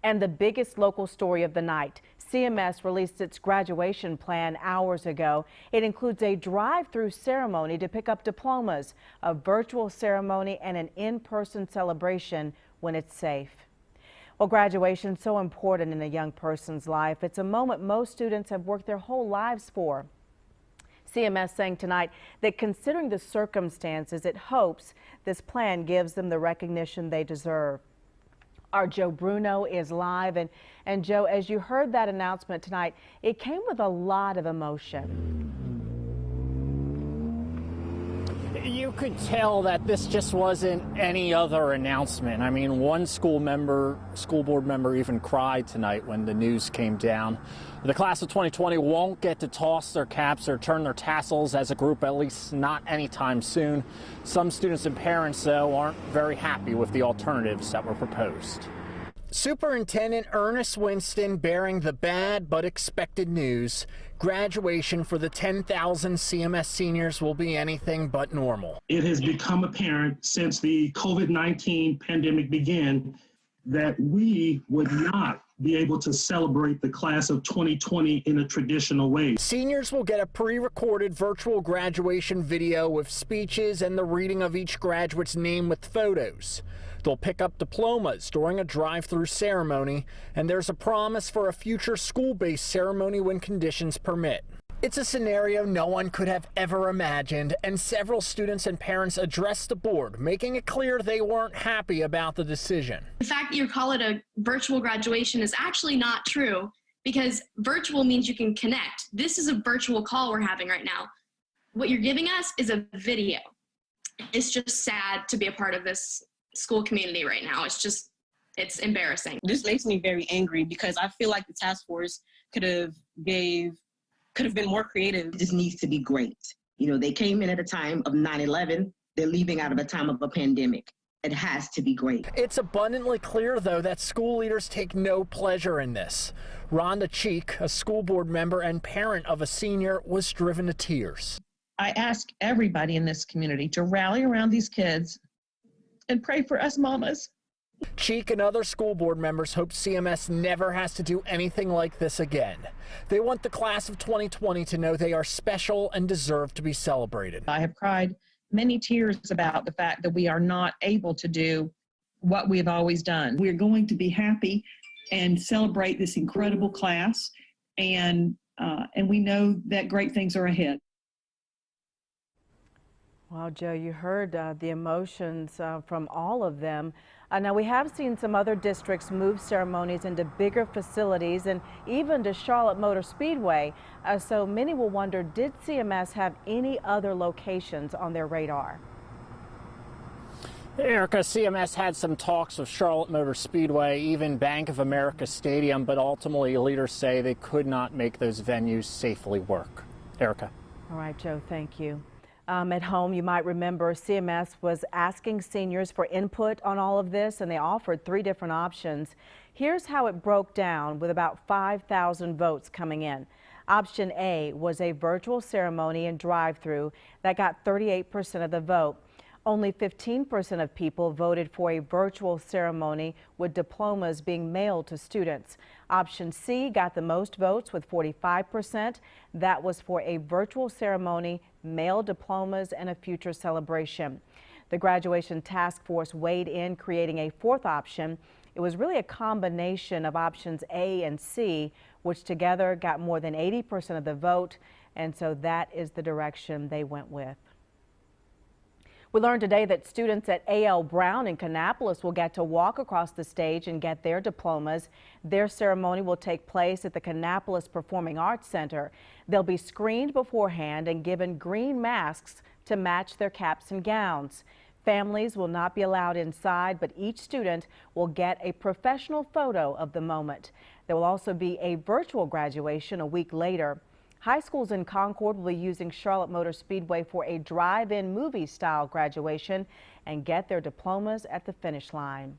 And the biggest local story of the night, CMS released its graduation plan hours ago. It includes a drive-through ceremony to pick up diplomas, a virtual ceremony, and an in-person celebration when it's safe. Well, graduation is so important in a young person's life. It's a moment most students have worked their whole lives for. CMS saying tonight that considering the circumstances, it hopes this plan gives them the recognition they deserve. Our Joe Bruno is live. And Joe, as you heard that announcement tonight, it came with a lot of emotion. You could tell that this just wasn't any other announcement. I mean, one school board member even cried tonight when the news came down. The class of 2020 won't get to toss their caps or turn their tassels as a group, at least not anytime soon. Some students and parents, though, aren't very happy with the alternatives that were proposed. Superintendent Ernest Winston bearing the bad but expected news. Graduation for the 10,000 CMS seniors will be anything but normal. It has become apparent since the COVID-19 pandemic began that we would not be able to celebrate the class of 2020 in a traditional way. Seniors will get a pre-recorded virtual graduation video with speeches and the reading of each graduate's name with photos. They'll pick up diplomas during a drive-through ceremony, and there's a promise for a future school-based ceremony when conditions permit. It's a scenario no one could have ever imagined, and several students and parents addressed the board, making it clear they weren't happy about the decision. The fact that you call it a virtual graduation is actually not true, because virtual means you can connect. This is a virtual call we're having right now. What you're giving us is a video. It's just sad to be a part of this school community right now. It's embarrassing. This makes me very angry because I feel like the task force could have been more creative. This needs to be great. You know, they came in at a time of 9/11. They're leaving out of a time of a pandemic. It has to be great. It's abundantly clear, though, that school leaders take no pleasure in this. Rhonda Cheek, a school board member and parent of a senior, was driven to tears. I ask everybody in this community to rally around these kids and pray for us mamas. Cheek and other school board members hope CMS never has to do anything like this again. They want the class of 2020 to know they are special and deserve to be celebrated. I have cried many tears about the fact that we are not able to do what we've always done. We're going to be happy and celebrate this incredible class, and we know that great things are ahead. Well, Joe, you heard the emotions from all of them. Now, we have seen some other districts move ceremonies into bigger facilities and even to Charlotte Motor Speedway. So many will wonder, did CMS have any other locations on their radar? Erica, CMS had some talks with Charlotte Motor Speedway, even Bank of America Stadium, but ultimately leaders say they could not make those venues safely work. Erica. All right, Joe, thank you. At home, you might remember CMS was asking seniors for input on all of this, and they offered 3 different options. Here's how it broke down with about 5,000 votes coming in. Option A was a virtual ceremony and drive-through that got 38% of the vote. Only 15% of people voted for a virtual ceremony with diplomas being mailed to students. Option C got the most votes with 45%. That was for a virtual ceremony, mailed diplomas, and a future celebration. The graduation task force weighed in, creating a 4th option. It was really a combination of options A and C, which together got more than 80% of the vote, and so that is the direction they went with. We learned today that students at A.L. Brown in Kannapolis will get to walk across the stage and get their diplomas. Their ceremony will take place at the Kannapolis Performing Arts Center. They'll be screened beforehand and given green masks to match their caps and gowns. Families will not be allowed inside, but each student will get a professional photo of the moment. There will also be a virtual graduation a week later. High schools in Concord will be using Charlotte Motor Speedway for a drive-in movie-style graduation and get their diplomas at the finish line.